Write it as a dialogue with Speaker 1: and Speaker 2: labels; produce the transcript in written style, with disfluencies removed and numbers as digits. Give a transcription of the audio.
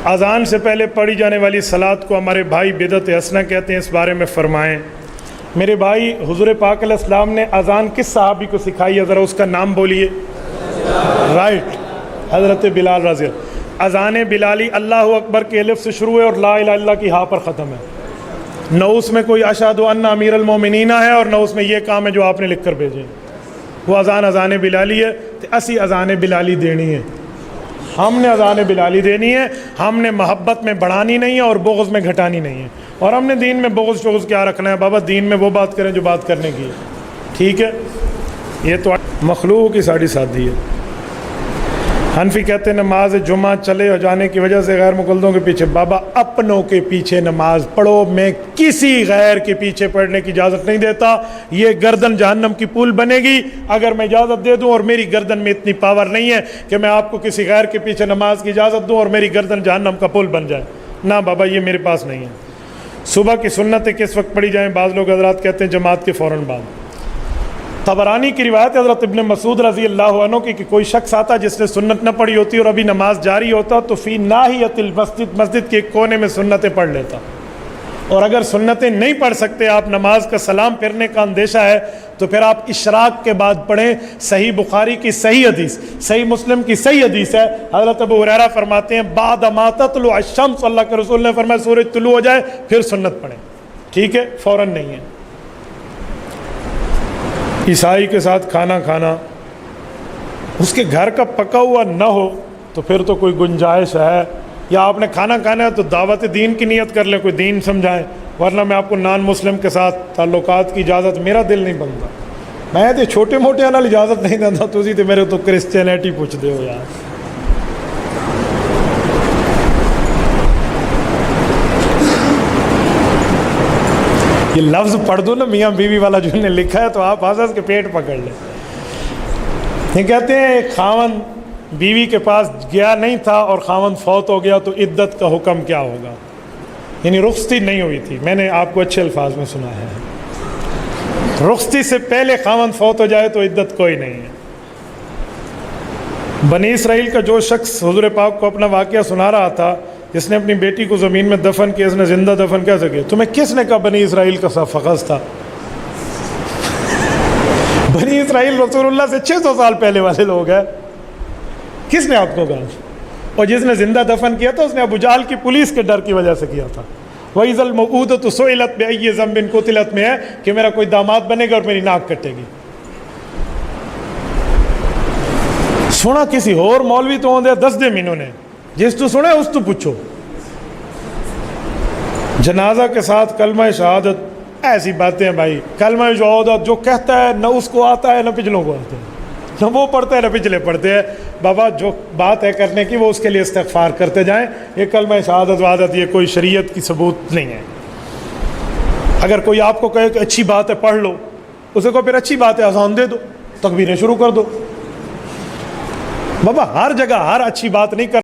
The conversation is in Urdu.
Speaker 1: اذان سے پہلے پڑھی جانے والی صلات کو ہمارے بھائی بدعت حسنہ کہتے ہیں، اس بارے میں فرمائیں۔ میرے بھائی، حضور پاک علیہ السلام نے اذان کس صحابی کو سکھائی ہے؟ ذرا اس کا نام بولیے۔ رائٹ، حضرت بلال رضی اللہ۔ اذان بلالی اللہ اکبر کے الف سے شروع ہے اور لا الہ الا اللہ کی ہاں پر ختم ہے۔ نہ اس میں کوئی اشہد ان امیر المومنین ہے اور نہ اس میں یہ کام ہے جو آپ نے لکھ کر بھیجے۔ وہ اذان بلالی ہے، تو اسی اذان بلالی دینی ہے۔ ہم نے اذان بلالی دینی ہے، ہم نے محبت میں بڑھانی نہیں ہے اور بغض میں گھٹانی نہیں ہے، اور ہم نے دین میں بغض شغض کیا رکھنا ہے؟ بابا دین میں وہ بات کریں جو بات کرنے کی ہے، ٹھیک ہے؟ یہ تو مخلوق کی ساڑھی سادھی ہے۔ حنفی کہتے ہیں نماز جمعہ چلے ہو جانے کی وجہ سے غیر مقلدوں کے پیچھے۔ بابا اپنوں کے پیچھے نماز پڑھو، میں کسی غیر کے پیچھے پڑھنے کی اجازت نہیں دیتا۔ یہ گردن جہنم کی پول بنے گی اگر میں اجازت دے دوں، اور میری گردن میں اتنی پاور نہیں ہے کہ میں آپ کو کسی غیر کے پیچھے نماز کی اجازت دوں اور میری گردن جہنم کا پول بن جائے۔ نہ بابا، یہ میرے پاس نہیں ہے۔ صبح کی سنتیں کس وقت پڑھی جائیں؟ بعض لوگ حضرات کہتے ہیں جماعت کے فوراً بعد۔ طبرانی کی روایت ہے حضرت ابن مسعود رضی اللہ عنہ کی کہ کوئی شخص آتا جس نے سنت نہ پڑھی ہوتی اور ابھی نماز جاری ہوتا تو فی ناحیت المسجد، مسجد کے ایک کونے میں سنتیں پڑھ لیتا، اور اگر سنتیں نہیں پڑھ سکتے آپ، نماز کا سلام پھرنے کا اندیشہ ہے، تو پھر آپ اشراق کے بعد پڑھیں۔ صحیح بخاری کی صحیح حدیث، صحیح مسلم کی صحیح حدیث ہے، حضرت ابو ہریرہ فرماتے ہیں بعد ما تطلع الشمس، اللہ کے رسول نے فرمایا سورج طلوع ہو جائے پھر سنت پڑھیں، ٹھیک ہے؟ فوراً نہیں ہے۔ عیسائی کے ساتھ کھانا کھانا، اس کے گھر کا پکا ہوا نہ ہو تو پھر تو کوئی گنجائش ہے، یا آپ نے کھانا کھانا ہے تو دعوت دین کی نیت کر لیں، کوئی دین سمجھائیں، ورنہ میں آپ کو نان مسلم کے ساتھ تعلقات کی اجازت، میرا دل نہیں بنتا۔ میں تو چھوٹے موٹے نال اجازت نہیں دیتا، تسی تو میرے تو کرسچینیٹی پوچھ دے ہو یار۔ یہ لفظ پڑھ دو نا میاں بیوی والا جو نے لکھا ہے تو آپ حضرت کے پیٹ پکڑ لیں۔ یہ کہتے ہیں ایک خاوند بیوی کے پاس گیا نہیں تھا اور خاوند فوت ہو گیا تو عدت کا حکم کیا ہوگا؟ یعنی رخصتی نہیں ہوئی تھی، میں نے آپ کو اچھے الفاظ میں سنا ہے، رخصتی سے پہلے خاوند فوت ہو جائے تو عدت کوئی نہیں ہے۔ بنی اسرائیل کا جو شخص حضور پاک کو اپنا واقعہ سنا رہا تھا، جس نے اپنی بیٹی کو زمین میں دفن کیا، اس نے زندہ دفن کیسے کیا؟ تمہیں کس نے کہا بنی اسرائیل کا فخذ تھا؟ بنی اسرائیل رسول اللہ سے 600 سال پہلے والے لوگ ہیں، کس نے آپ کو کہا؟ اور جس نے زندہ دفن کیا تھا اس نے ابو جہل کی پولیس کے ڈر کی وجہ سے کیا تھا۔ وَإِذَا الْمَوْءُودَةُ سُئِلَتْ بِأَيِّ ذَنبٍ قُتِلَتْ میں ہے کہ میرا کوئی داماد بنے گا اور میری ناک کٹے گی۔ سنا کسی اور مولوی تو ہوندے 10 دے مینوں نے، جس تو سنے اس تو پوچھو۔ جنازہ کے ساتھ کلمہ شہادت، ایسی باتیں ہیں بھائی، کلمہ شہادت جو کہتا ہے نہ اس کو آتا ہے نہ پچھلوں کو آتا ہے، نہ وہ پڑھتے ہیں نہ پچھلے پڑھتے ہیں۔ بابا جو بات ہے کرنے کی وہ اس کے لیے استغفار کرتے جائیں۔ یہ کلمہ شہادت وعدت یہ کوئی شریعت کی ثبوت نہیں ہے۔ اگر کوئی آپ کو کہے کہ اچھی بات ہے پڑھ لو، اسے کو پھر اچھی بات ہے اذان دے دو، تکبیریں شروع کر دو۔ بابا ہر جگہ ہر اچھی بات نہیں کر